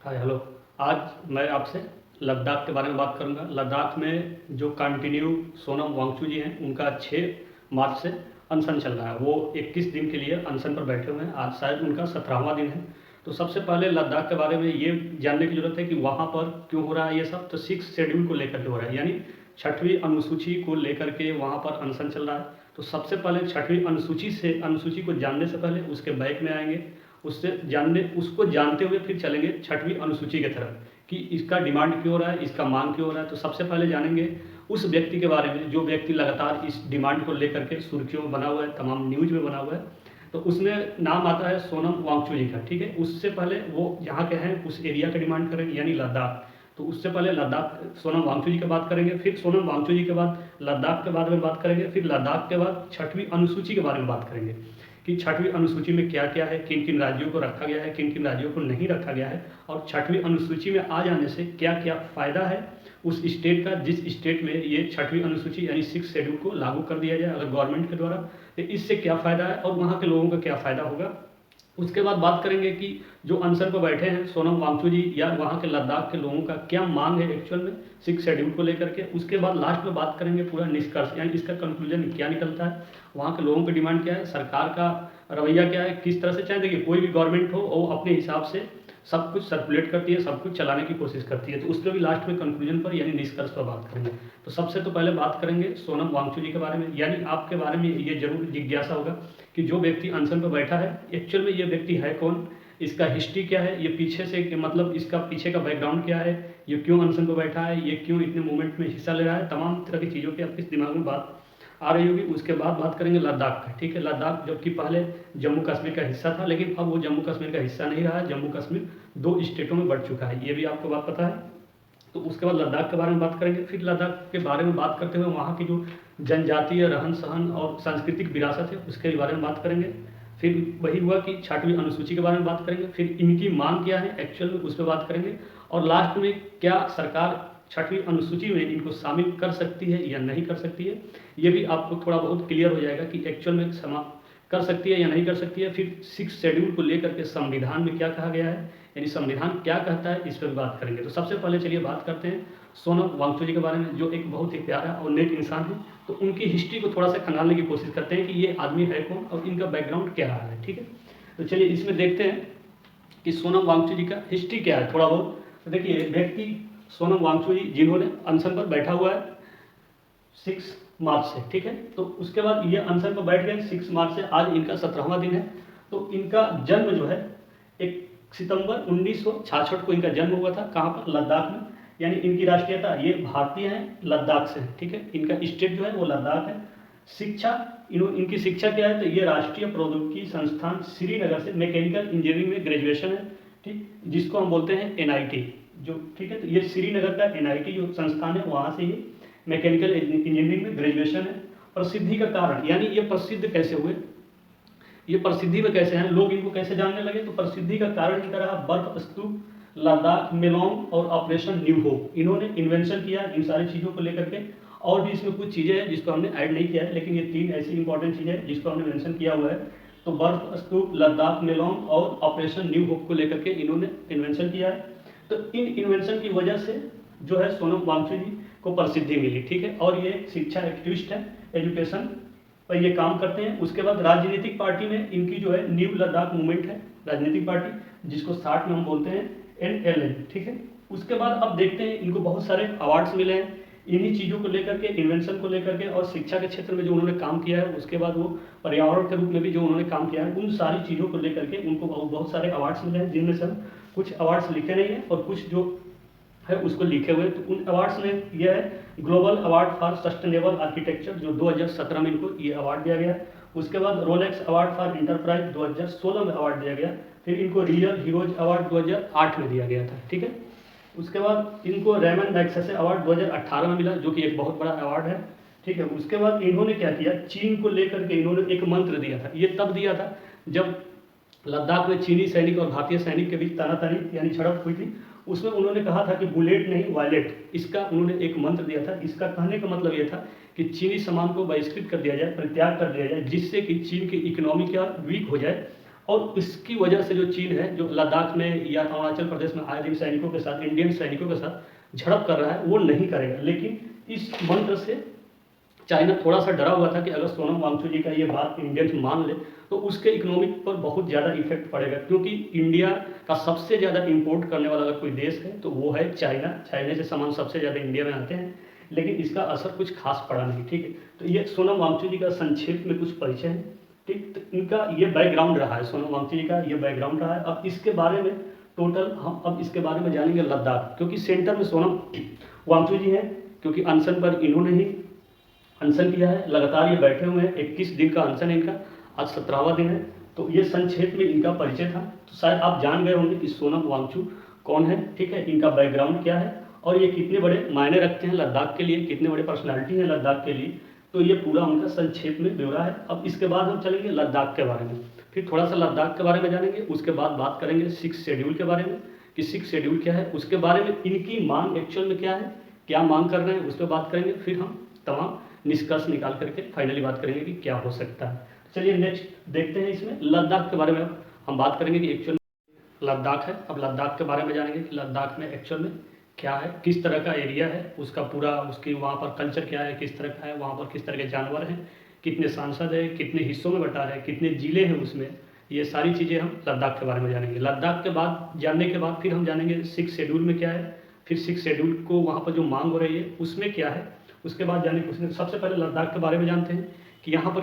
Hi hello. आज मैं आपसे लद्दाख के बारे में बात करूंगा। लद्दाख में जो कंटिन्यू सोनम वांगचुक जी हैं उनका 6 मार्च से अनशन चल रहा है। वो 21 दिन के लिए अनशन पर बैठे हुए हैं। आज शायद उनका 17वां दिन है। तो सबसे पहले लद्दाख के बारे में ये जानने की ज़रूरत है कि वहाँ पर क्यों हो रहा है ये सब। तो 6 शेड्यूल को लेकर के हो रहा है, यानी 6वीं अनुसूची को लेकर के वहाँ पर अनशन चल रहा है। तो सबसे पहले 6वीं अनुसूची को जानने से पहले उसके बैक में आएंगे। उसको जानते हुए फिर चलेंगे 6वीं अनुसूची की तरफ कि इसका डिमांड क्यों हो रहा है, इसका मांग क्यों हो रहा है। तो सबसे पहले जानेंगे उस व्यक्ति के बारे में जो व्यक्ति लगातार इस डिमांड को लेकर के सुर्खियों में बना हुआ है, तमाम न्यूज में बना हुआ है। तो उसमें नाम आता है सोनम वांगचुक जी का। ठीक है, उससे पहले वो यहाँ के हैं, उस एरिया का डिमांड करेंगे, यानी लद्दाख। तो उससे पहले लद्दाख सोनम वांगचुक जी की बात करेंगे, फिर सोनम वांगचुक जी के बाद लद्दाख के बारे में बात करेंगे, फिर लद्दाख के बाद 6वीं अनुसूची के बारे में बात करेंगे कि 6वीं अनुसूची में क्या क्या है, किन किन राज्यों को रखा गया है, किन किन राज्यों को नहीं रखा गया है, और 6वीं अनुसूची में आ जाने से क्या क्या फ़ायदा है उस स्टेट का, जिस स्टेट में ये 6वीं अनुसूची यानी 6 शेड्यूल को लागू कर दिया जाए अगर गवर्नमेंट के द्वारा, तो इससे क्या फ़ायदा है और वहाँ के लोगों का क्या फ़ायदा होगा। उसके बाद बात करेंगे कि जो अनशन पर बैठे हैं सोनम वांगचुक जी या वहाँ के लद्दाख के लोगों का क्या मांग है एक्चुअल में 6 शेड्यूल को लेकर के। उसके बाद लास्ट में बात करेंगे पूरा निष्कर्ष, यानी इसका कंक्लूजन क्या निकलता है, वहाँ के लोगों की डिमांड क्या है, सरकार का रवैया क्या है, किस तरह से। चाहे देखिए कोई भी गवर्नमेंट हो वो अपने हिसाब से सब कुछ सर्कुलेट करती है, सब कुछ चलाने की कोशिश करती है। तो उसके भी लास्ट में कंक्लूजन पर यानी निष्कर्ष पर बात करेंगे। तो सबसे तो पहले बात करेंगे सोनम वांगचुक जी के बारे में। यानी आपके बारे में ये जरूर जिज्ञासा होगा कि जो व्यक्ति अनशन पर बैठा है एक्चुअल में ये व्यक्ति है कौन, इसका हिस्ट्री क्या है, ये पीछे से मतलब इसका पीछे का बैकग्राउंड क्या है, ये क्यों अनशन पर बैठा है, ये क्यों इतने मूवमेंट में हिस्सा ले रहा है। तमाम तरह की चीज़ों की आपके दिमाग में बात आ रही होगी। उसके बाद बात करेंगे लद्दाख का। ठीक है, लद्दाख जबकि पहले जम्मू कश्मीर का हिस्सा था, लेकिन अब वो जम्मू कश्मीर का हिस्सा नहीं रहा है। जम्मू कश्मीर 2 स्टेटों में बढ़ चुका है, ये भी आपको बात पता है। तो उसके बाद लद्दाख के बारे में बात करेंगे। फिर लद्दाख के बारे में बात करते हुए वहाँ की जो जनजातीय रहन सहन और सांस्कृतिक विरासत है उसके बारे में बात करेंगे। फिर वही हुआ कि 6वीं अनुसूची के बारे में बात करेंगे, फिर इनकी मांग क्या है एक्चुअल में उस पर बात करेंगे, और लास्ट में क्या सरकार 6वीं अनुसूची में इनको शामिल कर सकती है या नहीं कर सकती है। ये भी आपको थोड़ा बहुत क्लियर हो जाएगा कि एक्चुअल में कर सकती है या नहीं कर सकती है। फिर 6 शेड्यूल को लेकर के संविधान में क्या कहा गया है, यानी संविधान क्या कहता है, इस पर बात करेंगे। तो सबसे पहले चलिए बात करते हैं सोनम वांगचुक जी के बारे में, जो एक बहुत ही प्यारा और नेक इंसान है। तो उनकी हिस्ट्री को थोड़ा सा खंगालने की कोशिश करते हैं कि ये आदमी है कौन और इनका बैकग्राउंड क्या रहा है। ठीक है, तो चलिए इसमें देखते हैं कि सोनम वांगचुक जी का हिस्ट्री क्या है थोड़ा बहुत। तो देखिए व्यक्ति सोनम वांगचुक जी जिन्होंने अनशन पर बैठा हुआ है 6 मार्च से। ठीक है, तो उसके बाद ये अनशन पर बैठ गए 6 मार्च से, आज इनका 17वां दिन है। तो इनका जन्म जो है 1 सितंबर 1966 को इनका जन्म हुआ था। कहाँ पर, लद्दाख में। यानी इनकी राष्ट्रीयता ये भारतीय हैं, लद्दाख से। ठीक है, इनका स्टेट जो है वो लद्दाख है। शिक्षा, इनकी शिक्षा क्या है, तो ये राष्ट्रीय प्रौद्योगिकी संस्थान श्रीनगर से मैकेनिकल इंजीनियरिंग में ग्रेजुएशन है। ठीक, जिसको हम बोलते हैं एनआईटी जो। ठीक है, तो ये श्रीनगर का एनआईटी जो संस्थान है वहाँ से ये मैकेनिकल इंजीनियरिंग में ग्रेजुएशन है। प्रसिद्धि का कारण, यानी ये प्रसिद्ध कैसे हुए, ये प्रसिद्धि में कैसे हैं, लोग इनको कैसे जानने लगे। तो प्रसिद्धि का कारण इनका रहा बर्फ स्तूप, लद्दाख मेलोंग और ऑपरेशन न्यू होप। इन्होंने इन्वेंशन किया इन सारी चीज़ों को लेकर के। और भी इसमें कुछ चीज़ें हैं जिसको हमने ऐड नहीं किया है, लेकिन ये 3 ऐसी इंपॉर्टेंट चीज़ें हैं जिसको हमने मेंशन किया हुआ है। तो बर्फ स्तूप, लद्दाख मेलोंग और ऑपरेशन न्यू होप को लेकर के इन्होंने इन्वेंशन किया है। तो इन इन्वेंशन की वजह से जो है सोनम वांगचुक जी को प्रसिद्धि मिली। ठीक है, और ये शिक्षा एक्टिविस्ट है, एजुकेशन पर ये काम करते हैं। उसके बाद राजनीतिक पार्टी में इनकी जो है न्यू लद्दाख मूवमेंट है, राजनीतिक पार्टी जिसको शॉर्ट में हम बोलते हैं NLN। ठीक है, उसके बाद अब देखते हैं इनको बहुत सारे अवार्ड्स मिले हैं इन्हीं चीज़ों को लेकर के, इन्वेंशन को लेकर के, और शिक्षा के क्षेत्र में जो उन्होंने काम किया है। उसके बाद वो पर्यावरण के रूप में भी जो उन्होंने काम किया है, उन सारी चीज़ों को लेकर के उनको बहुत सारे अवार्ड्स मिले हैं, जिनमें से हम कुछ अवार्ड्स लिखे नहीं हैं और कुछ जो है उसको लिखे हुए। तो उन अवार्ड्स में यह है global award for sustainable architecture, जो 2017 में इनको ये अवार्ड दिया गया। उसके बाद रोलेक्स अवार्ड फॉर इंटरप्राइज 2016 में अवार्ड दिया गया। फिर इनको रियल हीरोज अवार्ड 2008 में दिया गया था। ठीक है, उसके बाद इनको रेमन मैग्सेसे अवार्ड 2018 में मिला, जो कि एक बहुत बड़ा अवार्ड है। ठीक है, उसके बाद इन्होंने क्या किया, चीन को लेकर के इन्होंने एक मंत्र दिया था। ये तब दिया था जब लद्दाख में चीनी सैनिक और भारतीय सैनिक के बीच तानातानी यानी झड़प हुई थी। उसमें उन्होंने कहा था कि बुलेट नहीं वायलेट, इसका उन्होंने एक मंत्र दिया था। इसका कहने का मतलब ये था कि चीनी सामान को बहिष्कृत कर दिया जाए, परित्याग कर दिया जाए, जिससे कि चीन की इकोनॉमी क्या वीक हो जाए और इसकी वजह से जो चीन है, जो लद्दाख में या अरुणाचल प्रदेश में आए दिन सैनिकों के साथ, इंडियन सैनिकों के साथ झड़प कर रहा है, वो नहीं करेगा। लेकिन इस मंत्र से चाइना थोड़ा सा डरा हुआ था कि अगर सोनम वांगचुक जी का ये बात इंडियंस मान ले तो उसके इकोनॉमिक पर बहुत ज़्यादा इफेक्ट पड़ेगा, क्योंकि इंडिया का सबसे ज़्यादा इंपोर्ट करने वाला अगर कोई देश है तो वो है चाइना। चाइना से सामान सबसे ज़्यादा इंडिया में आते हैं, लेकिन इसका असर कुछ खास पड़ा नहीं। ठीक है, तो ये सोनम वांगचुक जी का संक्षेप में कुछ परिचय है। ठीक, तो इनका ये बैकग्राउंड रहा है, सोनम वांगचुक जी का ये बैकग्राउंड रहा है। अब इसके बारे में टोटल हम अब इसके बारे में जानेंगे लद्दाख, क्योंकि सेंटर में सोनम वांगचुक जी हैं, क्योंकि अनशन पर इन्होंने ही अनशन किया है, लगातार ये बैठे हुए हैं। 21 दिन का अनशन है इनका, आज 17वां दिन है। तो ये संक्षेप में इनका परिचय था। तो शायद आप जान गए होंगे कि सोनम वांगचुक कौन है, ठीक है, इनका बैकग्राउंड क्या है और ये कितने बड़े मायने रखते हैं लद्दाख के लिए, कितने बड़े पर्सनालिटी हैं लद्दाख के लिए। तो ये पूरा उनका संक्षेप में ब्यौरा है। अब इसके बाद हम चलेंगे लद्दाख के बारे में, फिर थोड़ा सा लद्दाख के बारे में जानेंगे। उसके बाद बात करेंगे 6 शेड्यूल के बारे में कि 6 शेड्यूल क्या है, उसके बारे में इनकी मांग एक्चुअल में क्या है, क्या मांग कर रहे हैं, उस पर बात करेंगे। फिर हम तमाम निष्कर्ष निकाल करके फाइनली बात करेंगे कि क्या हो सकता है। चलिए नेक्स्ट देखते हैं, इसमें लद्दाख के बारे में हम बात करेंगे कि एक्चुअल लद्दाख है। अब लद्दाख के बारे में जानेंगे कि लद्दाख में एक्चुअल में क्या है, किस तरह का एरिया है, उसका पूरा उसकी वहाँ पर कल्चर क्या है, किस तरह का है, वहाँ पर किस तरह के जानवर हैं, कितने सांसद हैं, कितने हिस्सों में बटा है, कितने ज़िले हैं उसमें, ये सारी चीज़ें हम लद्दाख के बारे में जानेंगे। लद्दाख के बाद जानने के बाद फिर हम जानेंगे 6 शेड्यूल में क्या है, फिर 6 शेड्यूल को वहाँ पर जो मांग हो रही है उसमें क्या है, उसके बाद जाने उसने सबसे पहले लद्दाख के बारे में जानते हैं कि यहाँ पर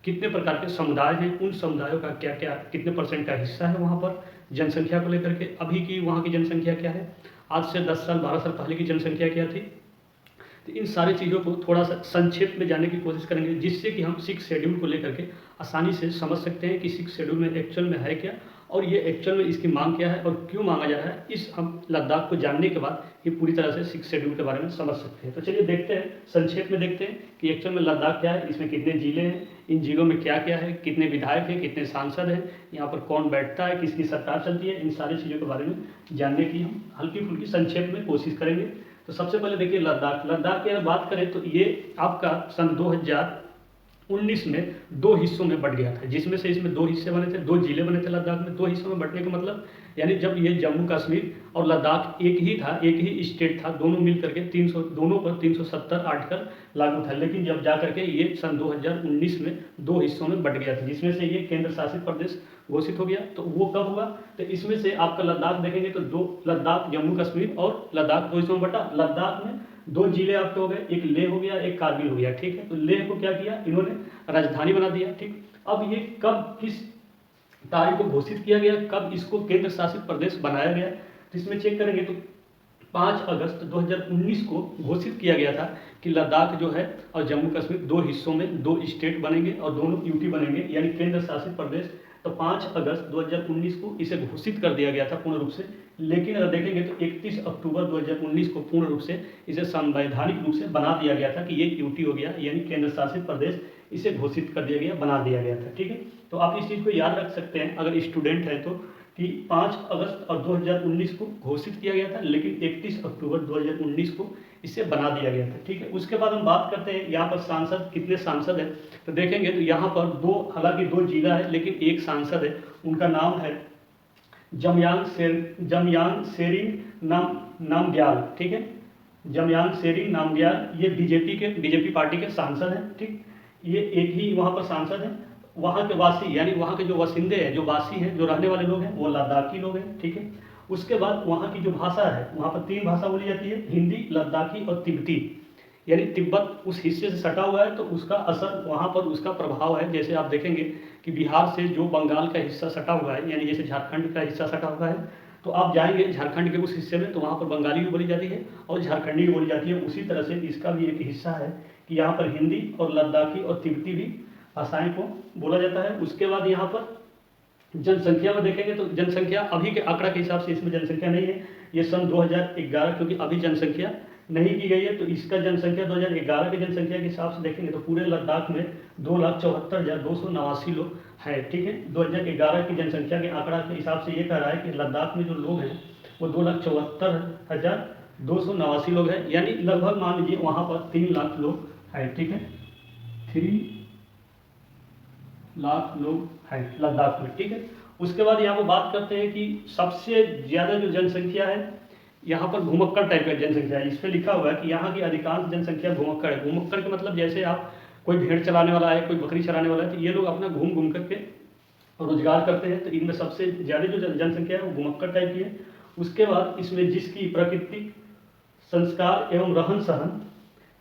कितने प्रकार के समुदाय हैं, उन समुदायों का क्या क्या कितने परसेंट का हिस्सा है वहाँ पर जनसंख्या को लेकर के। अभी की वहाँ की जनसंख्या क्या है, आज से 10 साल 12 साल पहले की जनसंख्या क्या थी। तो इन सारी चीज़ों को थोड़ा सा संक्षेप में जानने की कोशिश करेंगे, जिससे कि हम 6 शेड्यूल को लेकर के आसानी से समझ सकते हैं कि 6 शेड्यूल में एक्चुअल में है क्या और ये एक्चुअल में इसकी मांग क्या है और क्यों मांगा जा रहा है। इस हम लद्दाख को जानने के बाद ये पूरी तरह से 6 शेड्यूल के बारे में समझ सकते हैं। तो चलिए देखते हैं, संक्षेप में देखते हैं कि एक्चुअल में लद्दाख क्या है, इसमें कितने जिले हैं, इन जिलों में क्या क्या है, कितने विधायक हैं, कितने सांसद हैं, यहाँ पर कौन बैठता है, किसकी सरकार चलती है, इन सारी चीज़ों के बारे में जानने की हम हल्की फुल्की संक्षेप में कोशिश करेंगे। तो सबसे पहले देखिए लद्दाख की अगर बात करें तो ये आपका सन 2019 में 2 हिस्सों में बट गया था, जिसमें से इसमें 2 हिस्से बने थे, 2 जिले बने थे लद्दाख में। 2 हिस्सों में बटने का मतलब यानी जब ये जम्मू कश्मीर और लद्दाख एक ही था, एक ही स्टेट था, दोनों मिल करके 300 दोनों पर 370 आर्टिकल लागू था। लेकिन जब जा करके ये सन 2019 में 2 हिस्सों में बट गया था, जिसमें से ये केंद्र शासित प्रदेश घोषित हो गया। तो वो कब हुआ, तो इसमें से आपका लद्दाख देखेंगे तो 2 लद्दाख जम्मू कश्मीर और लद्दाख 2 हिस्सों में बटा। लद्दाख में 2 जिले आपके हो गए, एक लेह हो गया, एक कारगिल हो गया, ठीक है। तो लेह को क्या किया इन्होंने, राजधानी बना दिया, ठीक। अब ये कब किस तारीख को घोषित किया गया, कब इसको केंद्र शासित प्रदेश बनाया गया, तो इसमें चेक करेंगे तो 5 अगस्त 2019 को घोषित किया गया था कि लद्दाख जो है और जम्मू कश्मीर 2 हिस्सों में 2 स्टेट बनेंगे और दोनों यूटी बनेंगे, यानी केंद्र शासित प्रदेश। तो 5 अगस्त 2019 को इसे घोषित कर दिया गया था पूर्ण रूप से। लेकिन अगर देखेंगे तो 31 अक्टूबर 2019 को पूर्ण रूप से इसे संवैधानिक रूप से बना दिया गया था कि ये यूटी हो गया, यानी केंद्र शासित प्रदेश, इसे घोषित कर दिया गया, बना दिया गया था, ठीक है। तो आप इस चीज़ को याद रख सकते हैं अगर स्टूडेंट है तो, कि 5 अगस्त और 2019 को घोषित किया गया था, लेकिन 31 अक्टूबर 2019 को इसे बना दिया गया था, ठीक है। उसके बाद हम बात करते हैं यहाँ पर सांसद, कितने सांसद हैं, तो देखेंगे तो यहाँ पर 2, हालांकि 2 जिला है लेकिन एक सांसद है, उनका नाम है जमयांग सेरिंग नामग्याल, ठीक है। जमयांग सेरिंग नामग्याल, ये बीजेपी पार्टी के सांसद हैं, ठीक। ये एक ही वहाँ पर सांसद हैं। वहाँ के वासी यानी वहाँ के जो वसिंदे हैं, जो वासी हैं, जो रहने वाले लोग हैं, वो लद्दाखी लोग हैं, ठीक है। उसके बाद वहाँ की जो भाषा है, वहाँ पर 3 भाषा बोली जाती है, हिंदी, लद्दाखी और तिब्बती। यानी तिब्बत उस हिस्से से सटा हुआ है तो उसका असर वहाँ पर उसका प्रभाव है। जैसे आप देखेंगे कि बिहार से जो बंगाल का हिस्सा सटा हुआ है, यानी जैसे झारखंड का हिस्सा सटा हुआ है, तो आप जाएंगे झारखंड के उस हिस्से में तो वहाँ पर बंगाली भी बोली जाती है और झारखंडी भी बोली जाती है। उसी तरह से इसका भी एक हिस्सा है कि यहाँ पर हिंदी और लद्दाखी और तिब्बती भी भाषाएं को बोला जाता है। उसके बाद यहाँ पर जनसंख्या में देखेंगे तो जनसंख्या अभी के आंकड़ा के हिसाब से इसमें जनसंख्या नहीं है, ये सन 2011, क्योंकि अभी जनसंख्या नहीं की गई है। तो इसका जनसंख्या 2011 की जनसंख्या के हिसाब से देखेंगे तो पूरे लद्दाख में 2,74,289 लोग हैं, ठीक है। 2011 की जनसंख्या के आंकड़ा के हिसाब से ये कह रहा है कि लद्दाख में जो लोग हैं वो 2,74,289 लोग हैं, यानी लगभग मान लीजिए वहाँ पर 3 लाख लोग हैं, ठीक है। 3 लाख लोग हैं लद्दाख में, ठीक है। उसके बाद यहाँ पर बात करते हैं कि सबसे ज़्यादा जो जनसंख्या है यहाँ पर घुमक्कड़ टाइप का जनसंख्या है। इस पर लिखा हुआ है कि यहाँ की अधिकांश जनसंख्या घुमक्कड़ है। घुमक्कड़ का मतलब जैसे आप कोई भेड़ चलाने वाला है, कोई बकरी चलाने वाला है, तो ये लोग अपना घूम घूम करके रोजगार करते हैं। तो इनमें सबसे ज़्यादा जो जनसंख्या है वो घुमक्कड़ टाइप की है। उसके बाद इसमें जिसकी प्राकृतिक संस्कार एवं रहन सहन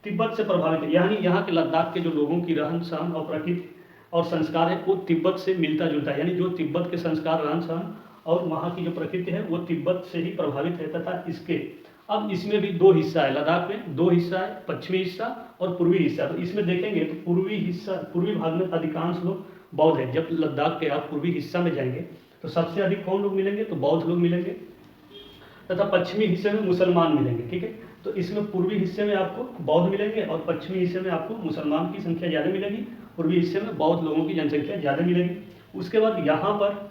तिब्बत से प्रभावित है, यानी यहाँ के लद्दाख के जो लोगों की रहन सहन और प्रकृति और संस्कार है वो तिब्बत से मिलता जुलता है, यानी जो तिब्बत के संस्कार रहन सहन और वहाँ की जो प्रकृति है वो तिब्बत से ही प्रभावित है। तथा इसके अब इसमें भी दो हिस्सा है, लद्दाख में दो हिस्सा है, पश्चिमी हिस्सा और पूर्वी हिस्सा। तो इसमें देखेंगे तो पूर्वी हिस्सा, पूर्वी भाग में अधिकांश लोग बौद्ध है। जब लद्दाख के आप पूर्वी हिस्सा में जाएंगे तो सबसे अधिक कौन लोग मिलेंगे, तो बौद्ध लोग मिलेंगे, तथा पश्चिमी हिस्से में मुसलमान मिलेंगे, ठीक है। तो इसमें पूर्वी हिस्से में आपको बौद्ध मिलेंगे और पश्चिमी हिस्से में आपको मुसलमान की संख्या ज़्यादा मिलेगी, पूर्वी हिस्से में बौद्ध लोगों की जनसंख्या ज़्यादा मिलेगी। उसके बाद यहाँ पर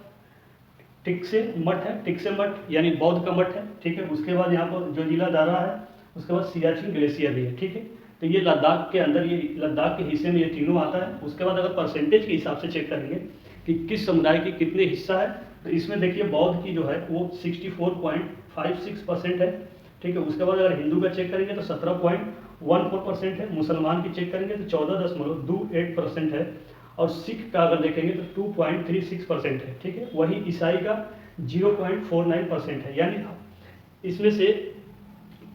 टिक्से मठ है, टिक्से मठ यानी बौद्ध का मठ है, ठीक है। उसके बाद यहाँ पर जो जिला दारा है, उसके बाद सियाचिन ग्लेशियर भी है, ठीक है। तो ये लद्दाख के अंदर, ये लद्दाख के हिस्से में ये तीनों आता है। उसके बाद अगर परसेंटेज के हिसाब से चेक करेंगे कि किस समुदाय की कितने हिस्सा है, तो इसमें देखिए बौद्ध की जो है वो 64.56% है, ठीक है। उसके बाद अगर हिंदू का चेक करेंगे तो 17.14% है, मुसलमान की चेक करेंगे तो 14.28% है, और सिख का अगर देखेंगे तो 2.36% है, ठीक है। वही ईसाई का 0.49% है। यानी इसमें से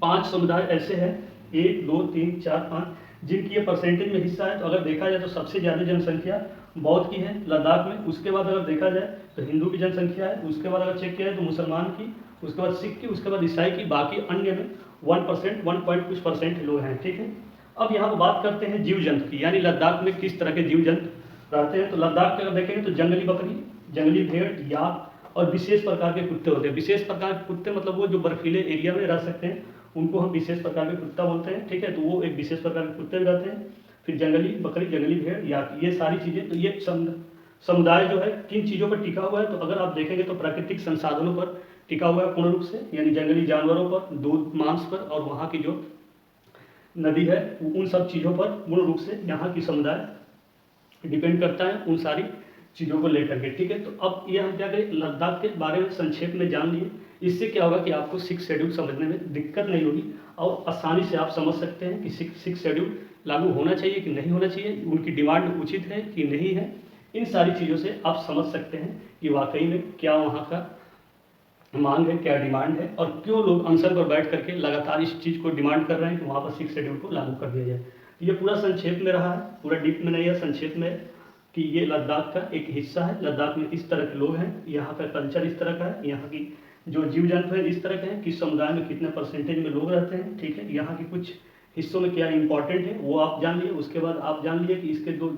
5 समुदाय ऐसे हैं, 1 2 3 4 5, जिनकी ये परसेंटेज में हिस्सा है। तो अगर देखा जाए तो सबसे ज़्यादा जनसंख्या बौद्ध की है लद्दाख में। उसके बाद अगर देखा जाए तो हिंदू की जनसंख्या है। उसके बाद अगर चेक किया जाए तो मुसलमान की, उसके बाद सिख की, उसके बाद ईसाई की, बाकी अन्य में 1%, 1 पॉइंट कुछ % लोग हैं, ठीक है। अब यहाँ पर बात करते हैं जीव जंतु की, यानी लद्दाख में किस तरह के जीव जंतु रहते हैं। तो लद्दाख के अगर देखेंगे तो जंगली बकरी, जंगली भेड़, याक और विशेष प्रकार के कुत्ते होते हैं। विशेष प्रकार के कुत्ते मतलब वो जो बर्फीले एरिया में रह सकते हैं उनको हम विशेष प्रकार के कुत्ता बोलते हैं, ठीक है। तो वो एक विशेष प्रकार के कुत्ते रहते हैं। फिर जंगली बकरी, जंगली भेड़, याक, ये सारी चीज़ें। तो ये समुदाय जो है किन चीज़ों पर टिका हुआ है, तो अगर आप देखेंगे तो प्राकृतिक संसाधनों पर टिका हुआ है पूर्ण रूप से, यानी जंगली जानवरों पर, दूध मांस पर, और वहाँ की जो नदी है उन सब चीज़ों पर पूर्ण रूप से यहाँ की समुदाय डिपेंड करता है, उन सारी चीज़ों को लेकर के, ठीक है। तो अब ये हम क्या करें, लद्दाख के बारे में संक्षेप में जान लिए। इससे क्या होगा कि आपको 6 शेड्यूल समझने में दिक्कत नहीं होगी और आसानी से आप समझ सकते हैं कि 6 शेड्यूल लागू होना चाहिए कि नहीं होना चाहिए, उनकी डिमांड उचित है कि नहीं है। इन सारी चीज़ों से आप समझ सकते हैं कि वाकई में क्या वहाँ का मांग है, क्या डिमांड है, और क्यों लोग अनशन पर बैठ करके लगातार इस चीज़ को डिमांड कर रहे हैं कि वहाँ पर 6 शेड्यूल को लागू कर दिया जाए। ये पूरा संक्षेप में रहा है, पूरा डीप में नहीं है, संक्षेप में कि ये लद्दाख का एक हिस्सा है। लद्दाख में इस तरह के लोग हैं, यहाँ का कल्चर इस तरह का है, यहाँ की जो जीव जंतु है इस तरह के हैं, किस समुदाय में कितने परसेंटेज में लोग रहते हैं, ठीक है। यहाँ की कुछ हिस्सों में क्या इंपॉर्टेंट है वो आप जान लिए। उसके बाद आप जान लिए कि इसके दो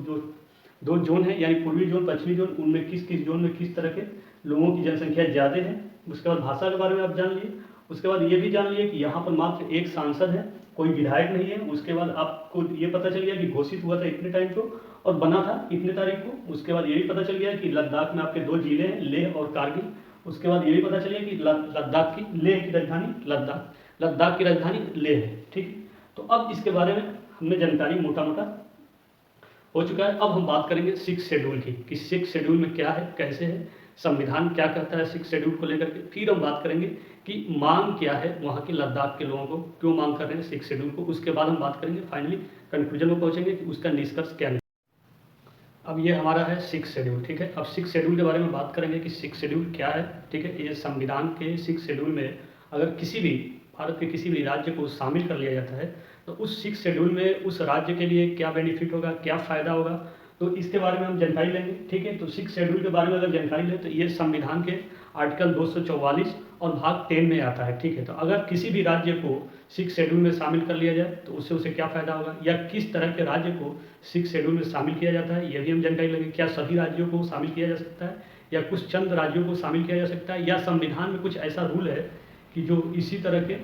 जोन है, यानी पूर्वी जोन, पश्चिमी जोन, उनमें किस किस जोन में किस तरह के लोगों की जनसंख्या ज़्यादा है। उसके बाद भाषा के बारे में आप जान लिए। उसके बाद ये भी जान लिए कि यहाँ पर मात्र एक सांसद है, कोई विधायक नहीं है। उसके बाद आपको ये पता चल गया कि घोषित हुआ था इतने टाइम को और बना था इतने तारीख को। उसके बाद ये भी पता चल गया कि लद्दाख में आपके 2 जिले हैं, लेह और कारगिल। उसके बाद ये भी पता चल गया कि लद्दाख की, लेह की राजधानी लद्दाख, लद्दाख की राजधानी लेह है, ठीक है। तो अब इसके बारे में हमने जानकारी मोटा मोटा हो चुका है। अब हम बात करेंगे 6 शेड्यूल की कि 6 शेड्यूल में क्या है, कैसे है, संविधान क्या कहता है 6 शेड्यूल को लेकर के। फिर हम बात करेंगे कि मांग क्या है वहाँ के लद्दाख के लोगों को, क्यों मांग कर रहे हैं 6 शेड्यूल को। उसके बाद हम बात करेंगे, फाइनली कंक्लूजन में पहुँचेंगे कि उसका निष्कर्ष क्या है। अब ये हमारा है 6 शेड्यूल, ठीक है। अब 6 शेड्यूल के बारे में बात करेंगे कि 6 शेड्यूल क्या है, ठीक है। ये संविधान के 6 शेड्यूल में अगर किसी भी भारत के किसी भी राज्य को शामिल कर लिया जाता है तो उस 6 शेड्यूल में उस राज्य के लिए क्या बेनिफिट होगा, क्या फ़ायदा होगा, तो इसके बारे में हम जानकारी लेंगे, ठीक है। तो 6 शेड्यूल के बारे में अगर जानकारी लें तो ये संविधान के आर्टिकल 244 और भाग 10 में आता है, ठीक है। तो अगर किसी भी राज्य को 6 शेड्यूल में शामिल कर लिया जाए तो उससे उसे क्या फ़ायदा होगा, या किस तरह के राज्य को 6 शेड्यूल में शामिल किया जाता है, यह भी हम जानकारी लेंगे। क्या सभी राज्यों को शामिल किया जा सकता है या कुछ चंद राज्यों को शामिल किया जा सकता है, या संविधान में कुछ ऐसा रूल है कि जो इसी तरह के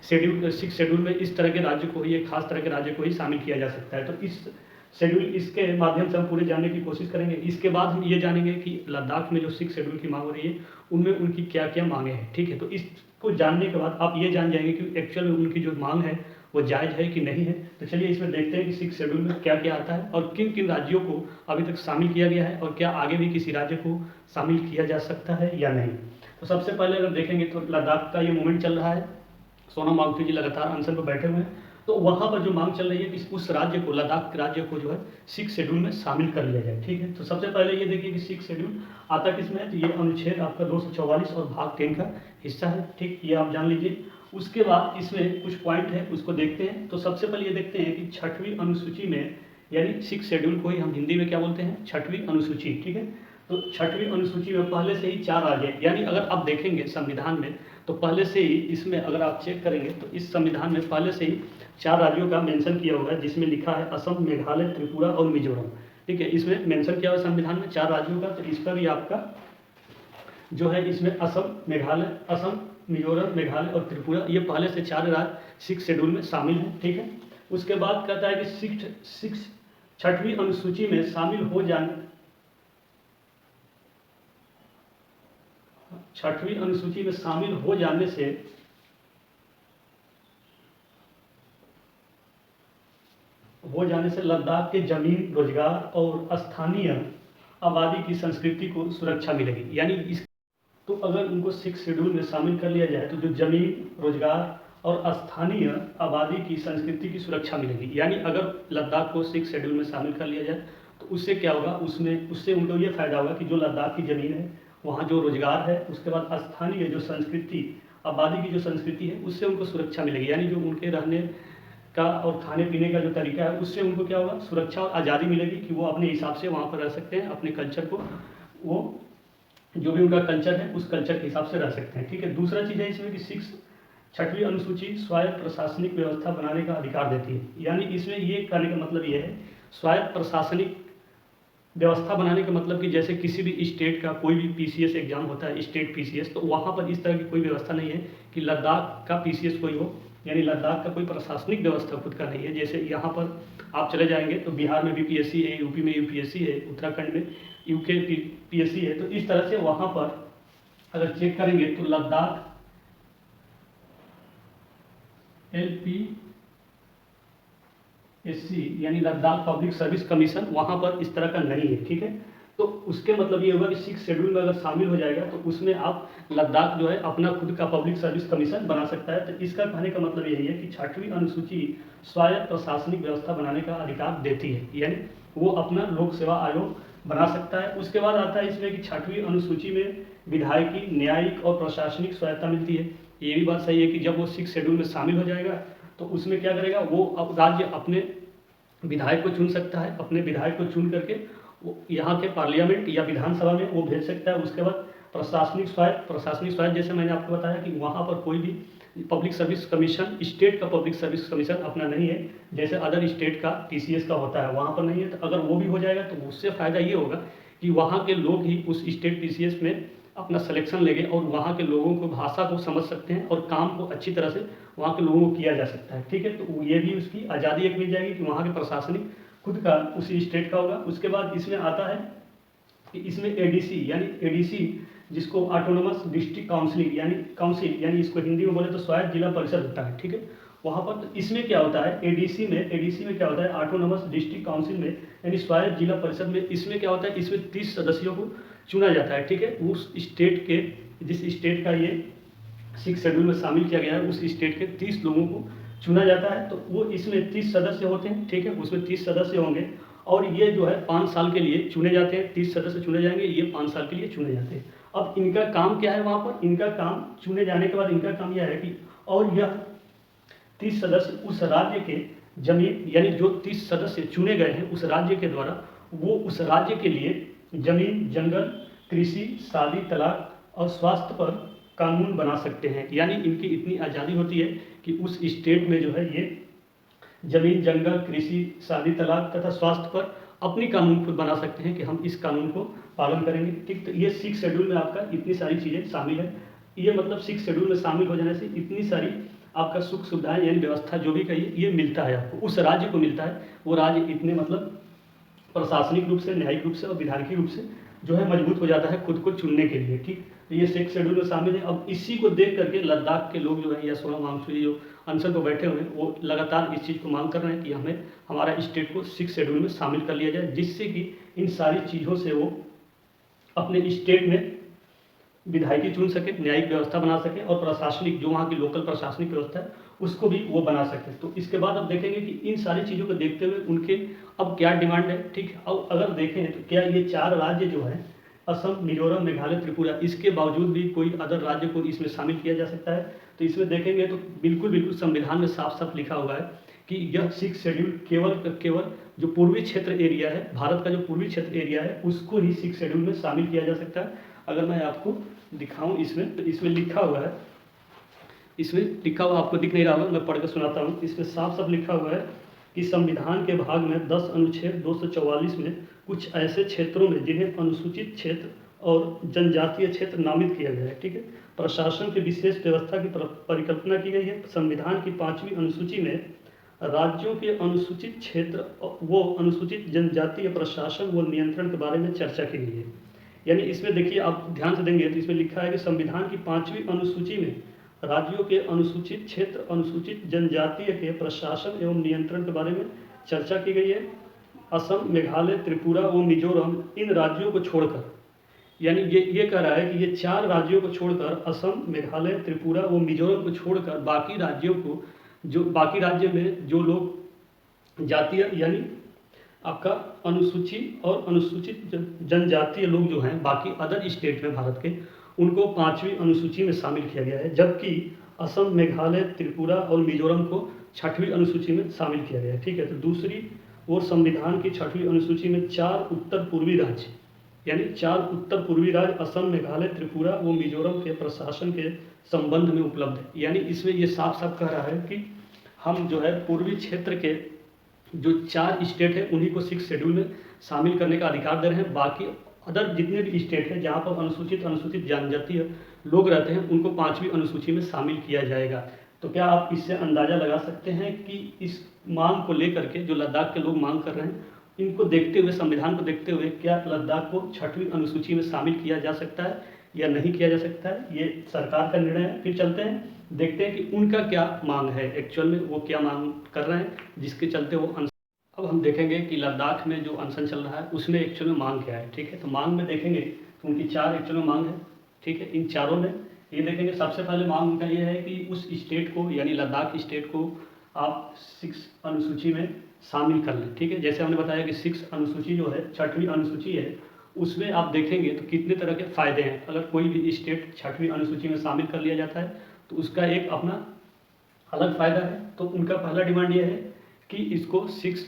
शेड्यूल 6 शेड्यूल में इस तरह के राज्य को ही, एक खास तरह के राज्य को ही शामिल किया जा सकता है। तो इस शेड्यूल, इसके माध्यम से हम पूरे जानने की कोशिश करेंगे। इसके बाद हम ये जानेंगे कि लद्दाख में जो 6 शेड्यूल की मांग हो रही है उनमें उनकी क्या क्या मांगे हैं, ठीक है। तो इसको जानने के बाद आप ये जान जाएंगे कि एक्चुअल में उनकी जो मांग है वो जायज़ है कि नहीं है। तो चलिए इसमें देखते हैं कि 6 शेड्यूल में क्या क्या आता है और किन किन राज्यों को अभी तक शामिल किया गया है और क्या आगे भी किसी राज्य को शामिल किया जा सकता है या नहीं। तो सबसे पहले अगर देखेंगे तो लद्दाख का ये मूवमेंट चल रहा है, सोनम वांगचुक जी लगातार अनशन पर बैठे हुए हैं। तो वहाँ पर जो मांग चल रही है कि उस राज्य को, लद्दाख के राज्य को जो है 6 शेड्यूल में शामिल कर लिया जाए। ठीक है, तो सबसे पहले ये देखिए कि 6 शेड्यूल आता किसमें है, तो ये अनुच्छेद आपका 244 और भाग 3 का हिस्सा है। ठीक, ये आप जान लीजिए। उसके बाद इसमें कुछ पॉइंट है, उसको देखते हैं। तो सबसे पहले ये देखते हैं कि 6वीं अनुसूची में, यानी 6 शेड्यूल को ही हम हिंदी में क्या बोलते हैं, 6वीं अनुसूची। ठीक है, तो 6वीं अनुसूची में पहले से ही 4 राज्य, यानी अगर आप देखेंगे संविधान में तो पहले से ही इसमें अगर आप चेक करेंगे तो इस संविधान में पहले से ही 4 राज्यों का मेंशन किया हुआ है, जिसमें लिखा है असम, मेघालय, त्रिपुरा और मिजोरम। ठीक है, इसमें मेंशन किया हुआ है संविधान में 4 राज्यों का। तो इस पर भी आपका जो है इसमें असम, मेघालय, असम, मिजोरम, मेघालय और त्रिपुरा, ये पहले से 4 राज्य 6 शेड्यूल में शामिल हैं। ठीक है, उसके बाद कहता है कि 6वीं अनुसूची में शामिल हो जाने, 6वीं अनुसूची में शामिल हो जाने से लद्दाख के जमीन, रोजगार और स्थानीय आबादी की संस्कृति को सुरक्षा मिलेगी। यानी इस, तो अगर उनको 6 शेड्यूल में शामिल कर लिया जाए तो जो जमीन, रोजगार और स्थानीय आबादी की संस्कृति की सुरक्षा मिलेगी। यानी अगर लद्दाख को 6 शेड्यूल में शामिल कर लिया जाए तो उससे क्या होगा, उससे उनको ये फायदा होगा कि जो लद्दाख की ज़मीन है, वहाँ जो रोजगार है, उसके बाद स्थानीय जो संस्कृति, आबादी की जो संस्कृति है, उससे उनको सुरक्षा मिलेगी। यानी जो उनके रहने का और खाने पीने का जो तरीका है, उससे उनको क्या होगा, सुरक्षा और आज़ादी मिलेगी कि वो अपने हिसाब से वहाँ पर रह सकते हैं, अपने कल्चर को, वो जो भी उनका कल्चर है उस कल्चर के हिसाब से रह सकते हैं। ठीक है, दूसरा चीज़ है इसमें कि 6वीं अनुसूची स्वायत्त प्रशासनिक व्यवस्था बनाने का अधिकार देती है। यानी इसमें ये कहने का मतलब ये है, स्वायत्त प्रशासनिक व्यवस्था बनाने का मतलब कि जैसे किसी भी स्टेट का कोई भी पीसीएस एग्जाम होता है, स्टेट पीसीएस, तो वहाँ पर इस तरह की कोई व्यवस्था नहीं है कि लद्दाख का पीसीएस कोई हो, यानी लद्दाख का कोई प्रशासनिक व्यवस्था खुद का नहीं है। जैसे यहाँ पर आप चले जाएंगे तो बिहार में भी पीएससी है, यूपी में यूपीएससी है, उत्तराखंड में यूके पीएससी है। तो इस तरह से वहाँ पर अगर चेक करेंगे तो लद्दाख LPSC यानी लद्दाख पब्लिक सर्विस कमीशन वहाँ पर इस तरह का नहीं है। ठीक है, तो उसके मतलब ये होगा कि 6 शेड्यूल में अगर शामिल हो जाएगा तो उसमें आप लद्दाख जो है अपना खुद का पब्लिक सर्विस कमीशन बना सकता है। तो इसका कहने का मतलब यही है कि 6वीं अनुसूची स्वायत्त प्रशासनिक व्यवस्था बनाने का अधिकार देती है, यानी वो अपना लोक सेवा आयोग बना सकता है। उसके बाद आता है इसमें कि 6वीं अनुसूची में विधायकी, न्यायिक और प्रशासनिक स्वायत्ता मिलती है। ये भी बात सही है कि जब वो 6 शेड्यूल में शामिल हो जाएगा तो उसमें क्या करेगा, वो अब राज्य अपने विधायक को चुन सकता है, अपने विधायक को चुन करके यहाँ के पार्लियामेंट या विधानसभा में वो भेज सकता है। उसके बाद प्रशासनिक स्वायत्त जैसे मैंने आपको बताया कि वहाँ पर कोई भी पब्लिक सर्विस कमीशन, स्टेट का पब्लिक सर्विस कमीशन अपना नहीं है, जैसे अदर स्टेट का टीसीएस का होता है, वहाँ पर नहीं है। तो अगर वो भी हो जाएगा तो उससे फ़ायदा ये होगा कि वहाँ के लोग ही उस स्टेट टीसीएस में अपना सिलेक्शन लेंगे और वहाँ के लोगों को भाषा को समझ सकते हैं और काम को अच्छी तरह से वहाँ के लोगों को किया जा सकता है। ठीक है, तो ये भी उसकी आज़ादी एक मिल जाएगी कि वहाँ के प्रशासनिक खुद का उसी स्टेट का होगा। उसके बाद इसमें आता है कि इसमें एडीसी जिसको ऑटोनोमस डिस्ट्रिक्ट काउंसिल यानी इसको हिंदी में बोले तो स्वायत्त जिला परिषद होता है। ठीक है, वहाँ पर तो इसमें क्या होता है, एडीसी में क्या होता है, ऑटोनोमस डिस्ट्रिक्ट काउंसिल में यानी स्वायत्त जिला परिषद में इसमें क्या होता है, इसमें 30 सदस्यों को चुना जाता है। ठीक है, उस स्टेट के, जिस स्टेट का ये 6 शेड्यूल में शामिल किया गया है, उस स्टेट के 30 लोगों को चुना जाता है। तो वो इसमें 30 सदस्य होते हैं। ठीक है, उसमें 30 सदस्य होंगे और ये जो है 5 साल के लिए चुने जाते हैं। 30 सदस्य चुने जाएंगे, ये 5 साल के लिए चुने जाते हैं। अब इनका काम क्या है, वहाँ पर इनका काम चुने जाने के बाद इनका काम यह है कि और यह 30 सदस्य उस राज्य के जमीन, यानी जो 30 सदस्य चुने गए हैं उस राज्य के द्वारा, वो उस राज्य के लिए जमीन, जंगल, कृषि, शादी, तलाक और स्वास्थ्य पर कानून बना सकते हैं। यानी इनकी इतनी आज़ादी होती है कि उस स्टेट में जो है ये जमीन, जंगल, कृषि, शादी, तलाक तथा स्वास्थ्य पर अपनी कानून खुद बना सकते हैं कि हम इस कानून को पालन करेंगे। ठीक, तो ये 6 शेड्यूल में आपका इतनी सारी चीज़ें शामिल है। ये मतलब 6 शेड्यूल में शामिल हो जाने से इतनी सारी आपका सुख सुविधाएं यानी व्यवस्था जो भी कहिए ये मिलता है आपको, उस राज्य को मिलता है। वो राज्य इतने मतलब प्रशासनिक रूप से, न्यायिक रूप से और विधायकी रूप से जो है मजबूत हो जाता है खुद को चुनने के लिए। ठीक, तो ये 6 शेड्यूल में शामिल है। अब इसी को देख करके लद्दाख के लोग जो हैं या सोनम वांगचुक जो अनशन पर बैठे हुए हैं वो लगातार इस चीज़ को मांग कर रहे हैं कि हमें हमारा स्टेट को 6 शेड्यूल में शामिल कर लिया जाए, जिससे कि इन सारी चीज़ों से वो अपने स्टेट में विधायकी चुन सके, न्यायिक व्यवस्था बना सके और प्रशासनिक जो वहाँ की लोकल प्रशासनिक व्यवस्था है उसको भी वो बना सके। तो इसके बाद अब देखेंगे कि इन सारी चीज़ों को देखते हुए उनके अब क्या डिमांड है। ठीक है, अब अगर देखें तो क्या ये 4 राज्य जो है असम, मिजोरम, मेघालय, त्रिपुरा, इसके बावजूद भी कोई अदर राज्य को इसमें शामिल किया जा सकता है। तो इसमें देखेंगे तो बिल्कुल संविधान में साफ साफ लिखा हुआ है कि यह 6 शेड्यूल केवल जो पूर्वी क्षेत्र एरिया है, भारत का जो पूर्वी क्षेत्र एरिया है उसको ही 6 शेड्यूल में शामिल किया जा सकता है। अगर मैं आपको दिखाऊं इसमें, तो इसमें लिखा हुआ है, इसमें लिखा हुआ आपको दिख नहीं रहा होगा, मैं पढ़ कर सुनाता हूँ। इसमें साफ साफ लिखा हुआ है कि संविधान के भाग में 10 अनुच्छेद 244 में कुछ ऐसे क्षेत्रों में जिन्हें अनुसूचित क्षेत्र और जनजातीय क्षेत्र नामित किया गया है। ठीक है, प्रशासन की विशेष व्यवस्था की परिकल्पना की गई है। संविधान की 5वीं अनुसूची में राज्यों के अनुसूचित क्षेत्र वो अनुसूचित जनजातीय प्रशासन व नियंत्रण के बारे में चर्चा की गई है। यानी इसमें देखिए आप ध्यान से देंगे तो इसमें लिखा है कि संविधान की 5वीं अनुसूची में राज्यों के अनुसूचित क्षेत्र, अनुसूचित जनजातीय के प्रशासन एवं नियंत्रण के बारे में चर्चा की गई है। असम, मेघालय, त्रिपुरा व मिजोरम इन राज्यों को छोड़कर, यानी ये कह रहा है कि ये 4 राज्यों को छोड़कर असम, मेघालय, त्रिपुरा व मिजोरम को छोड़कर बाकी राज्यों को, जो बाकी राज्य में जो लोग जातीय यानी आपका अनुसूची और अनुसूचित जनजातीय लोग जो हैं बाकी अदर स्टेट में भारत के, उनको 5वीं अनुसूची में शामिल किया गया है, जबकि असम, मेघालय, त्रिपुरा और मिजोरम को 6वीं अनुसूची में शामिल किया गया है। ठीक है, तो दूसरी ओर संविधान की 6वीं अनुसूची में 4 उत्तर पूर्वी राज्य, यानी 4 उत्तर पूर्वी राज्य असम, मेघालय, त्रिपुरा व मिजोरम के प्रशासन के संबंध में उपलब्ध है। यानी इसमें ये साफ साफ कह रहा है कि हम जो है पूर्वी क्षेत्र के जो 4 स्टेट है उन्हीं को 6 शेड्यूल में शामिल करने का अधिकार दे रहे हैं। बाकी अदर जितने भी स्टेट हैं जहाँ पर अनुसूचित जनजातीय लोग रहते हैं उनको 5वीं अनुसूची में शामिल किया जाएगा। तो क्या आप इससे अंदाज़ा लगा सकते हैं कि इस मांग को लेकर के जो लद्दाख के लोग मांग कर रहे हैं, इनको देखते हुए, संविधान को देखते हुए क्या लद्दाख को 6वीं अनुसूची में शामिल किया जा सकता है या नहीं किया जा सकता है, ये सरकार का निर्णय है। फिर चलते हैं, देखते हैं कि उनका क्या मांग है, एक्चुअल में वो क्या मांग कर रहे हैं जिसके चलते वो अब हम देखेंगे कि लद्दाख में जो अनशन चल रहा है उसमें एक्चुअल में मांग क्या है। ठीक है, तो मांग में देखेंगे तो उनकी 4 एक्चुअल में मांग है। ठीक है, इन चारों में ये देखेंगे, सबसे पहले मांग उनका ये है कि उस स्टेट को यानी लद्दाख स्टेट को आप 6 अनुसूची में शामिल कर लें। ठीक है, जैसे हमने बताया कि 6 अनुसूची जो है 6वीं अनुसूची है, उसमें आप देखेंगे तो कितने तरह के फ़ायदे हैं। अगर कोई भी स्टेट 6वीं अनुसूची में शामिल कर लिया जाता है तो उसका एक अपना अलग फ़ायदा है। तो उनका पहला डिमांड ये है कि इसको 6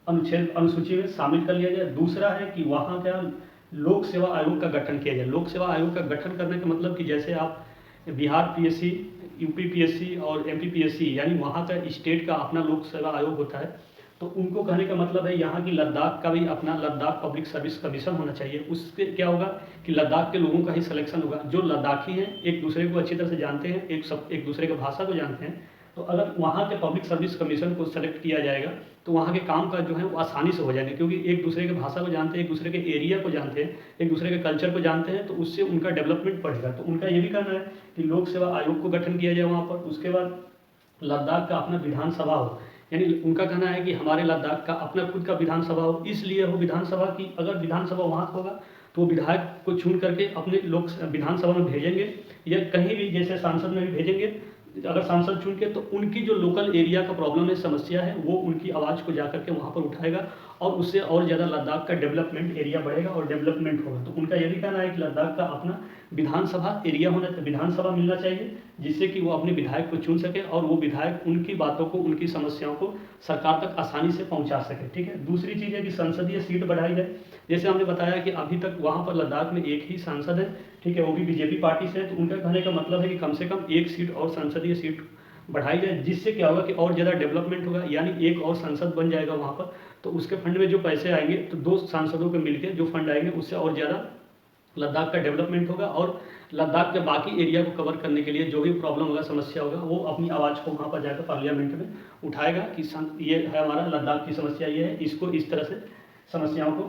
अनुसूची में शामिल कर लिया जाए। दूसरा है कि वहाँ का लोक सेवा आयोग का गठन किया जाए। लोक सेवा आयोग का गठन करने का मतलब कि जैसे आप बिहार पीएससी, यूपी पीएससी और एमपी पीएससी यानी वहाँ का स्टेट का अपना लोक सेवा आयोग होता है, तो उनको कहने का मतलब है यहाँ की लद्दाख का भी अपना लद्दाख पब्लिक सर्विस कमीशन होना चाहिए। उससे क्या होगा कि लद्दाख के लोगों का ही सिलेक्शन होगा। जो लद्दाखी हैं एक दूसरे को अच्छी तरह से जानते हैं, एक दूसरे की भाषा को जानते हैं, तो अगर वहाँ के पब्लिक सर्विस कमीशन को सेलेक्ट किया जाएगा तो वहाँ के काम काज जो है वो आसानी से हो जाएंगे, क्योंकि एक दूसरे की भाषा को जानते हैं, एक दूसरे के एरिया को जानते हैं, एक दूसरे के कल्चर को जानते हैं, तो उससे उनका डेवलपमेंट बढ़ेगा। तो उनका ये भी कहना है कि लोक सेवा आयोग को गठन किया जाए वहाँ पर। उसके बाद लद्दाख का अपना विधानसभा हो, यानी उनका कहना है कि हमारे लद्दाख का अपना खुद का विधानसभा हो। इसलिए हो विधानसभा की, अगर विधानसभा वहाँ होगा तो विधायक को चुन करके अपने लोक विधानसभा में भेजेंगे या कहीं भी जैसे सांसद में भी भेजेंगे। अगर सांसद चुन के तो उनकी जो लोकल एरिया का प्रॉब्लम है, समस्या है, वो उनकी आवाज़ को जाकर के वहाँ पर उठाएगा और उससे और ज़्यादा लद्दाख का डेवलपमेंट एरिया बढ़ेगा और डेवलपमेंट होगा। तो उनका ये भी कहना है कि लद्दाख का अपना विधानसभा एरिया होना चाहिए, विधानसभा मिलना चाहिए, जिससे कि वो अपने विधायक को चुन सके और वो विधायक उनकी बातों को, उनकी समस्याओं को सरकार तक आसानी से पहुँचा सके। ठीक है, दूसरी चीज़ है कि संसदीय सीट बढ़ाई जाए। जैसे हमने बताया कि अभी तक वहाँ पर लद्दाख में एक ही सांसद है, ठीक है, वो भी बीजेपी पार्टी से है। तो उनका कहने का मतलब है कि कम से कम 1 सीट और संसदीय सीट बढ़ाई जाए, जिससे क्या होगा कि और ज़्यादा डेवलपमेंट होगा, यानी एक और संसद बन जाएगा वहाँ पर। तो उसके फंड में जो पैसे आएंगे तो 2 सांसदों के मिलकर जो फंड आएंगे उससे और ज़्यादा लद्दाख का डेवलपमेंट होगा और लद्दाख के बाकी एरिया को कवर करने के लिए जो भी प्रॉब्लम होगा, समस्या होगा, वो अपनी आवाज़ को वहाँ पर जाकर पार्लियामेंट में उठाएगा कि ये है हमारा लद्दाख की समस्या, ये है, इसको इस तरह से समस्याओं को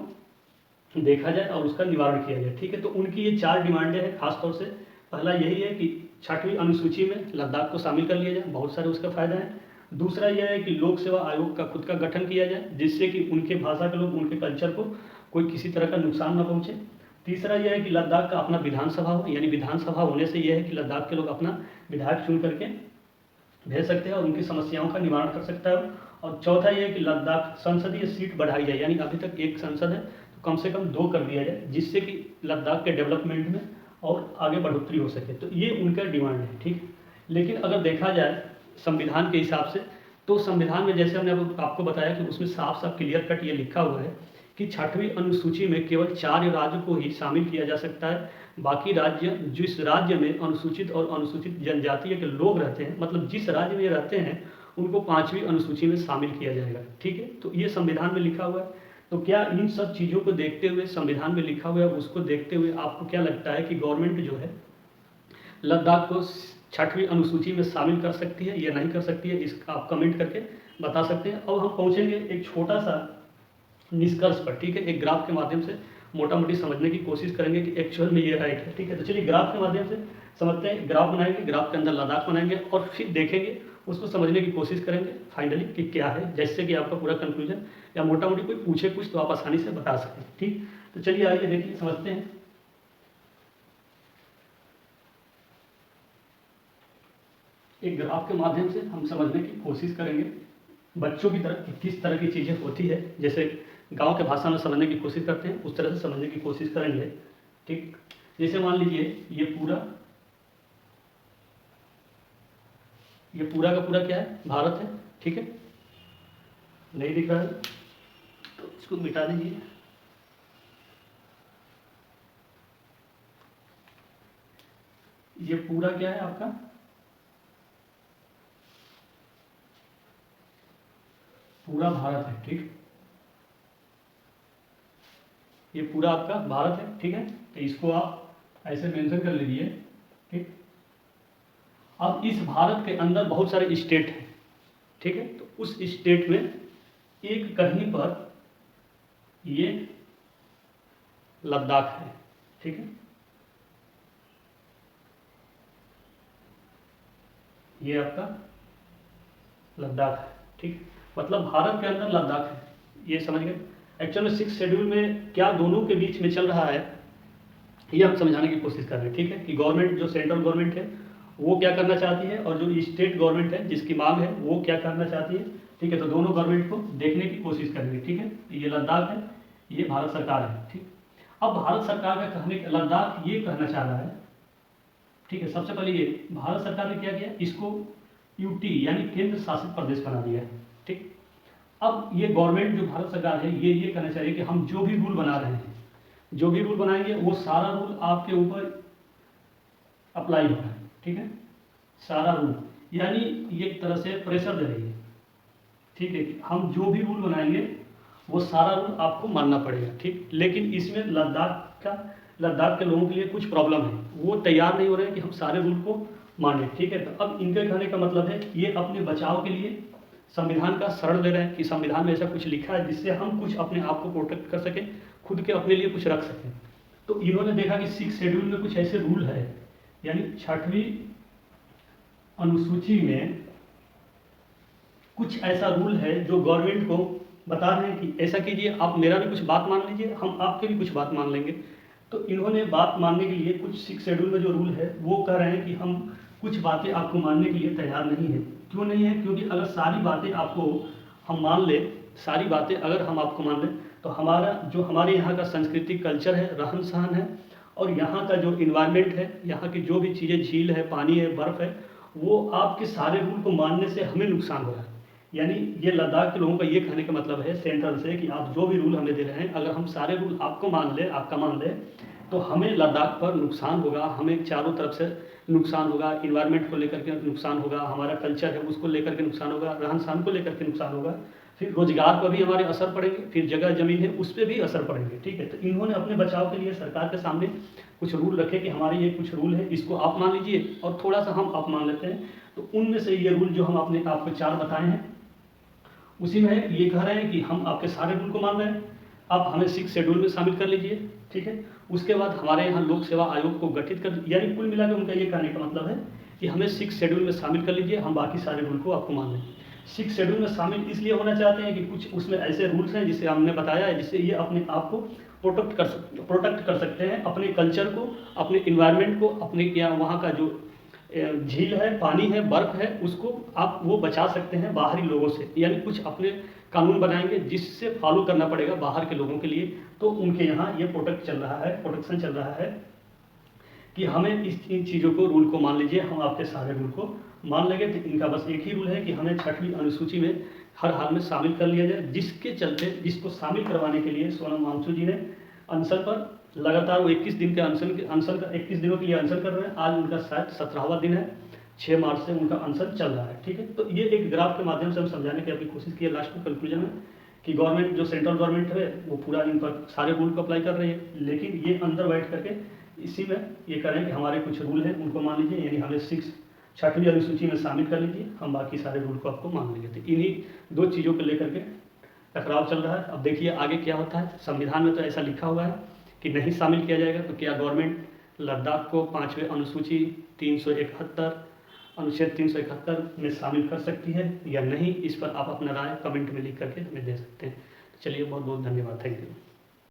देखा जाए और उसका निवारण किया जाए। ठीक है, तो उनकी ये 4 डिमांडें हैं खासतौर से। पहला यही है कि 6वीं अनुसूची में लद्दाख को शामिल कर लिया जाए, बहुत सारे उसके फ़ायदे हैं। दूसरा यह है कि लोक सेवा आयोग का खुद का गठन किया जाए, जिससे कि उनके भाषा के लोग, उनके कल्चर को कोई किसी तरह का नुकसान न पहुँचे। तीसरा यह है कि लद्दाख का अपना विधानसभा हो, यानी विधानसभा होने से यह है कि लद्दाख के लोग अपना विधायक चुन करके भेज सकते हैं और उनकी समस्याओं का निवारण कर सकता है। और चौथा यह है कि लद्दाख संसदीय सीट बढ़ाई जाए, यानी अभी तक 1 संसद है तो कम से कम 2 कर दिया जाए, जिससे कि लद्दाख के डेवलपमेंट में और आगे बढ़ोतरी हो सके। तो ये उनका डिमांड है। ठीक, लेकिन अगर देखा जाए संविधान के हिसाब से, तो संविधान में जैसे हमने आपको बताया कि उसमें साफ साफ क्लियर कट ये लिखा हुआ है कि 6वीं अनुसूची में केवल 4 राज्य को ही शामिल किया जा सकता है। बाकी राज्य, जिस राज्य में अनुसूचित और अनुसूचित जनजातीय के लोग रहते हैं, मतलब जिस राज्य में ये रहते हैं, उनको 5वीं अनुसूची में शामिल किया जाएगा। ठीक है, तो ये संविधान में लिखा हुआ है। तो क्या इन सब चीज़ों को देखते हुए, संविधान में लिखा हुआ है उसको देखते हुए, आपको क्या लगता है कि गवर्नमेंट जो है लद्दाख को 6वीं अनुसूची में शामिल कर सकती है या नहीं कर सकती है? इसका आप कमेंट करके बता सकते हैं। अब हम पहुँचेंगे एक छोटा सा निष्कर्ष पर। ठीक है, एक ग्राफ के माध्यम से मोटा मोटी समझने की कोशिश करेंगे कि एक्चुअल में ये राइट है। ठीक है, तो चलिए ग्राफ के माध्यम से समझते हैं। ग्राफ बनाएंगे, ग्राफ के अंदर लद्दाख बनाएंगे और फिर देखेंगे, उसको समझने की कोशिश करेंगे फाइनली कि क्या है, जैसे कि आपका पूरा कंक्लूजन या मोटा मोटी कोई पूछे कुछ तो आप आसानी से बता सकें। ठीक, तो चलिए आइए देखिए, समझते हैं। एक ग्राफ के माध्यम से हम समझने की कोशिश करेंगे बच्चों की तरह कि किस तरह की चीज़ें होती है, जैसे गांव के भाषा में समझने की कोशिश करते हैं उस तरह से समझने की कोशिश करेंगे। ठीक, जैसे मान लीजिए ये पूरा का पूरा क्या है, भारत है। ठीक है, नहीं दिख रहा है तो इसको मिटा दीजिए। ये पूरा क्या है आपका, पूरा भारत है। ठीक, ये पूरा आपका भारत है। ठीक है, तो इसको आप ऐसे मेंशन कर लीजिए। ठीक, अब इस भारत के अंदर बहुत सारे स्टेट हैं। ठीक है, तो उस स्टेट में एक कहीं पर ये लद्दाख है। ठीक है, ये आपका लद्दाख है। ठीक, मतलब भारत के अंदर लद्दाख है, ये समझ गए। एक्चुअल में 6 शेड्यूल में क्या दोनों के बीच में चल रहा है ये हम समझाने की कोशिश कर रहे हैं। ठीक है, कि गवर्नमेंट, जो सेंट्रल गवर्नमेंट है वो क्या करना चाहती है और जो स्टेट गवर्नमेंट है जिसकी मांग है वो क्या करना चाहती है। ठीक है, तो दोनों गवर्नमेंट को देखने की कोशिश करेंगे। ठीक है, ये लद्दाख है, ये भारत सरकार है। ठीक, अब भारत सरकार का कहने, लद्दाख ये कहना चाह रहा है। ठीक है, सबसे पहले ये भारत सरकार ने क्या किया, इसको यूटी यानी केंद्र शासित प्रदेश बना दिया है। ठीक, अब ये गवर्नमेंट जो भारत सरकार है ये कहना चाहिए कि हम जो भी रूल बना रहे हैं, जो भी रूल बनाएंगे वो सारा रूल आपके ऊपर अप्लाई होगा। ठीक है, सारा रूल, यानी ये एक तरह से प्रेशर दे रही है। ठीक है, हम जो भी रूल बनाएंगे वो सारा रूल आपको मानना पड़ेगा। ठीक, लेकिन इसमें लद्दाख के लोगों के लिए कुछ प्रॉब्लम है, वो तैयार नहीं हो रहे हैं कि हम सारे रूल को माने। ठीक है, तो अब इनके कहने का मतलब है ये अपने बचाव के लिए संविधान का शरण ले रहे हैं कि संविधान में ऐसा कुछ लिखा है जिससे हम कुछ अपने आप को प्रोटेक्ट कर सकें, खुद के अपने लिए कुछ रख सकें। तो इन्होंने देखा कि 6 शेड्यूल में कुछ ऐसे रूल है, यानी 6वीं अनुसूची में कुछ ऐसा रूल है जो गवर्नमेंट को बता रहे हैं कि ऐसा कीजिए, आप मेरा भी कुछ बात मान लीजिए, हम आपके भी कुछ बात मान लेंगे। तो इन्होंने बात मानने के लिए कुछ 6 शेड्यूल में जो रूल है वो कह रहे हैं कि हम कुछ बातें आपको मानने के लिए तैयार नहीं है। क्यों नहीं है, क्योंकि अगर सारी बातें आपको हम मान ले, सारी बातें अगर हम आपको मान लें तो हमारा जो हमारे यहाँ का सांस्कृतिक कल्चर है, रहन सहन है और यहाँ का जो इन्वायरमेंट है, यहाँ की जो भी चीज़ें, झील है, पानी है, बर्फ़ है, वो आपके सारे रूल को मानने से हमें नुकसान हो रहा है। यानी ये लद्दाख के लोगों का ये कहने का मतलब है सेंट्रल से कि आप जो भी रूल हमें दे रहे हैं, अगर हम सारे रूल आपको मान ले, आपका मान ले, तो हमें लद्दाख पर नुकसान होगा, हमें चारों तरफ से नुकसान होगा, इन्वायरमेंट को लेकर के नुकसान होगा, हमारा कल्चर है उसको लेकर के नुकसान होगा, रहन सहन को लेकर के नुकसान होगा, फिर रोजगार पर भी हमारे असर पड़ेंगे, फिर जगह जमीन है उस पर भी असर पड़ेंगे। ठीक है, तो इन्होंने अपने बचाव के लिए सरकार के सामने कुछ रूल रखे कि हमारे ये कुछ रूल है, इसको आप मान लीजिए और थोड़ा सा हम आप मान लेते हैं। तो उनमें से ये रूल जो हम अपने आपको 4 बताए हैं उसी में ये कह रहे हैं कि हम आपके सारे रूल को मान रहे हैं, आप हमें 6 शेड्यूल में शामिल कर लीजिए, ठीक है। उसके बाद हमारे यहाँ लोक सेवा आयोग को गठित कर, यानी कुल मिला के उनका ये कहने का मतलब है कि हमें 6 शेड्यूल में शामिल कर लीजिए, हम बाकी सारे रूल को आपको मान लेंगे। 6 शेड्यूल में शामिल इसलिए होना चाहते हैं कि कुछ उसमें ऐसे रूल्स हैं जिसे हमने बताया है, जिससे ये अपने आप को प्रोटेक्ट कर सकते हैं, अपने कल्चर को, अपने इन्वायरमेंट को, अपने क्या वहाँ का जो झील है, पानी है, बर्फ है, उसको आप वो बचा सकते हैं बाहरी लोगों से। यानी कुछ अपने कानून बनाएंगे जिससे फॉलो करना पड़ेगा बाहर के लोगों के लिए। तो उनके यहाँ ये प्रोटेक्शन चल रहा है कि हमें इन चीज़ों को, रूल को मान लीजिए, हम आपके सारे रूल को मान लेंगे। तो इनका बस एक ही रूल है कि हमें 6वीं अनुसूची में हर हाल में शामिल कर लिया जाए, जिसके चलते, जिसको शामिल करवाने के लिए सोनम वांगचू जी ने अनशन पर लगातार वो 21 दिन के अनशन का 21 दिनों के लिए अनशन कर रहे हैं। आज उनका शायद 17वां दिन है, 6 मार्च से उनका अनशन चल रहा है, ठीक है। तो ये एक ग्राफ के माध्यम से हम समझाने की अपनी कोशिश की है लास्ट में, कंक्लूजन में, कि गवर्नमेंट, जो सेंट्रल गवर्नमेंट है, वो पूरा इन पर सारे रूल को अप्लाई कर रही है, लेकिन ये अंदर बैठ करके इसी में ये करें कि हमारे कुछ रूल हैं उनको मान लीजिए, यानी हमें 6वीं अनुसूची में शामिल कर लीजिए, हम बाकी सारे रूल को आपको मान लेंगे। तो इन्हीं 2 चीज़ों को लेकर के टकराव चल रहा है। अब देखिए आगे क्या होता है। संविधान में तो ऐसा लिखा हुआ है कि नहीं शामिल किया जाएगा, तो क्या गवर्नमेंट लद्दाख को 5वें अनुसूची 371 अनुच्छेद 371 में शामिल कर सकती है या नहीं, इस पर आप अपना राय कमेंट में लिख करके हमें दे सकते हैं। चलिए, बहुत बहुत धन्यवाद, थैंक यू।